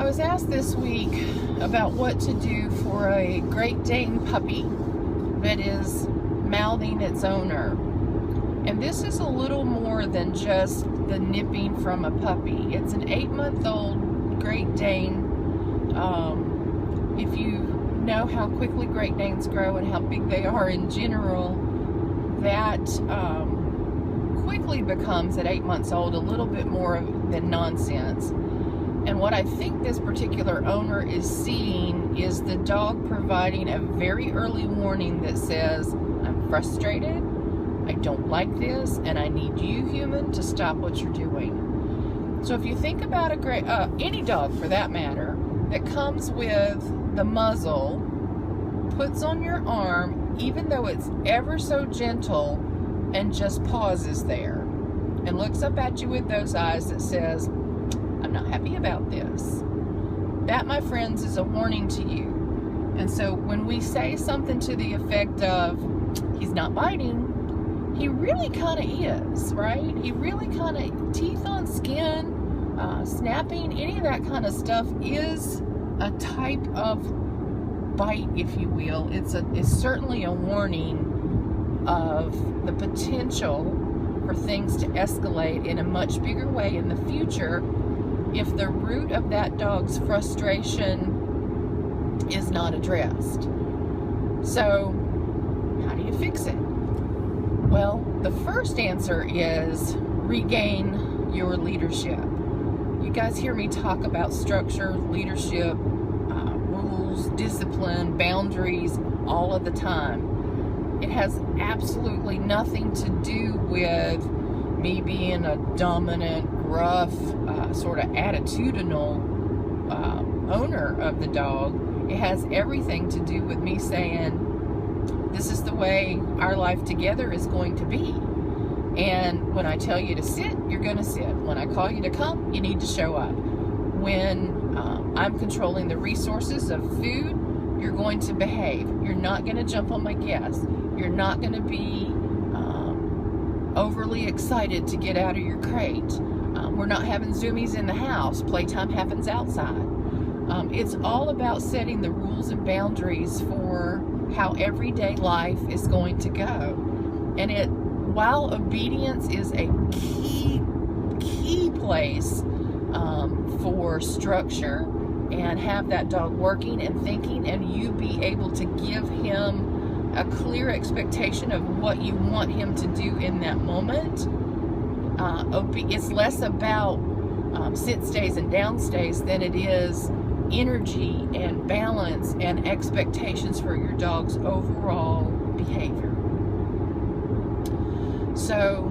I was asked this week about what to do for a Great Dane puppy that is mouthing its owner. And this is a little more than just the nipping from a puppy. It's an 8-month-old Great Dane. If you know how quickly Great Danes grow and how big they are in general, that quickly becomes, at 8 months old, a little bit more than nonsense. And what I think this particular owner is seeing is the dog providing a very early warning that says, I'm frustrated, I don't like this, and I need you, human, to stop what you're doing. So if you think about any dog for that matter, that comes with the muzzle, puts on your arm, even though it's ever so gentle, and just pauses there and looks up at you with those eyes that says, I'm not happy about this. That, my friends, is a warning to you. And so when we say something to the effect of, he's not biting, he really kind of is, right? He really kind of, teeth on skin, snapping, any of that kind of stuff is a type of bite, if you will. It's certainly a warning of the potential for things to escalate in a much bigger way in the future if the root of that dog's frustration is not addressed. So, how do you fix it? Well, the first answer is regain your leadership. You guys hear me talk about structure, leadership, rules, discipline, boundaries all of the time. It has absolutely nothing to do with me being a dominant, gruff, sort of attitudinal owner of the dog. It has everything to do with me saying, this is the way our life together is going to be. And when I tell you to sit, you're going to sit. When I call you to come, you need to show up. When I'm controlling the resources of food, you're going to behave. You're not going to jump on my gas. You're not going to be overly excited to get out of your crate. We're not having zoomies in the house. Playtime happens outside. It's all about setting the rules and boundaries for how everyday life is going to go. And while obedience is a key place for structure, and have that dog working and thinking, and you be able to give him a clear expectation of what you want him to do in that moment, it's less about sit stays and down stays than it is energy and balance and expectations for your dog's overall behavior. So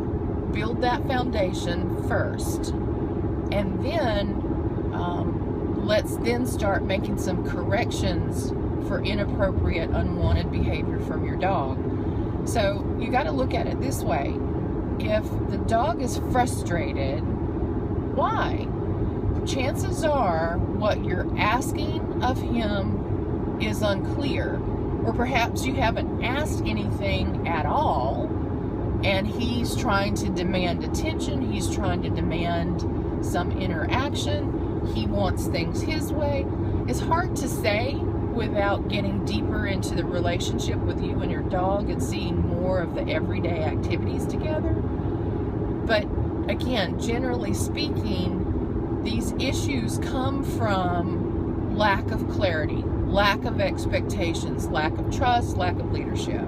build that foundation first, and then let's then start making some corrections for inappropriate, unwanted behavior from your dog. So you got to look at it this way. If the dog is frustrated, why? Chances are what you're asking of him is unclear, or perhaps you haven't asked anything at all, and he's trying to demand attention, he's trying to demand some interaction, he wants things his way. It's hard to say without getting deeper into the relationship with you and your dog and seeing more of the everyday activities together. But again, generally speaking, these issues come from lack of clarity, lack of expectations, lack of trust, lack of leadership.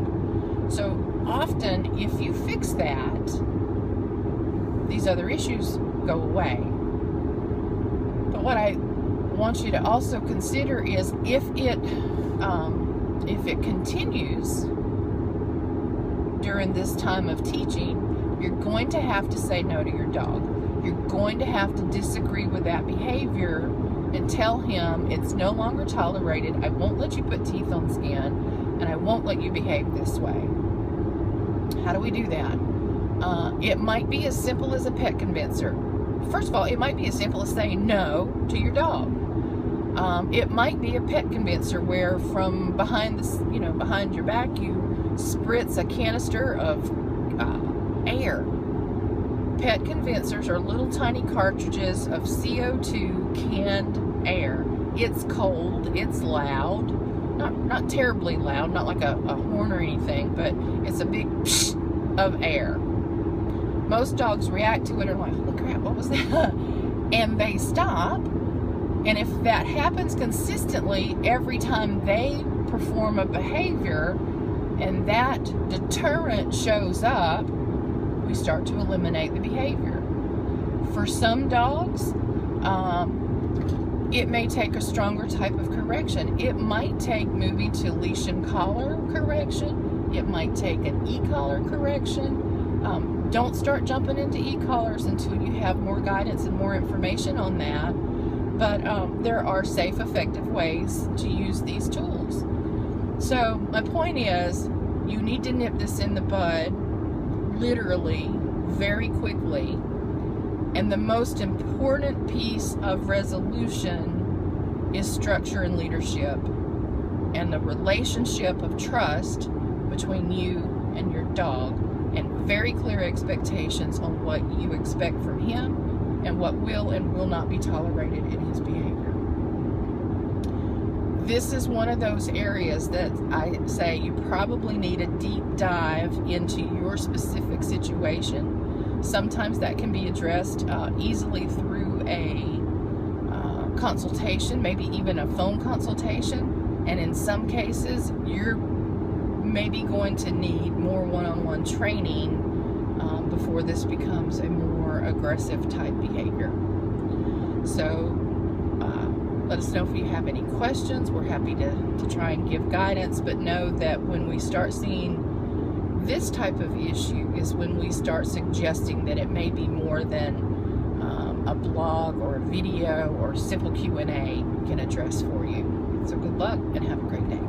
So often, if you fix that, these other issues go away. But what I want you to also consider is if it continues during this time of teaching, you're going to have to say no to your dog. You're going to have to disagree with that behavior and tell him it's no longer tolerated. I won't let you put teeth on skin, and I won't let you behave this way. How do we do that? It might be as simple as a pet convincer. First of all, it might be as simple as saying no to your dog. It might be a pet convincer where from behind behind your back, you spritz a canister of air Pet convincers are little tiny cartridges of CO2 canned air. It's cold, it's loud, not terribly loud, not like a horn or anything, but it's a big psh of air. Most dogs react to it and are like, holy crap, what was that? And they stop. And if that happens consistently every time they perform a behavior and that deterrent shows up, we start to eliminate the behavior. For some dogs, it may take a stronger type of correction. It might take moving to leash and collar correction. It might take an e-collar correction. Don't start jumping into e-collars until you have more guidance and more information on that. But there are safe, effective ways to use these tools. So my point is, you need to nip this in the bud, literally, very quickly. And the most important piece of resolution is structure and leadership, and the relationship of trust between you and your dog, and very clear expectations on what you expect from him and what will and will not be tolerated in his behavior. This is one of those areas that I say you probably need a deep dive into your specific situation. Sometimes that can be addressed easily through a consultation, maybe even a phone consultation. And in some cases, you're maybe going to need more one-on-one training before this becomes a more aggressive type behavior. So let us know if you have any questions. We're happy to try and give guidance, but know that when we start seeing this type of issue is when we start suggesting that it may be more than a blog or a video or simple Q&A can address for you. So good luck and have a great day.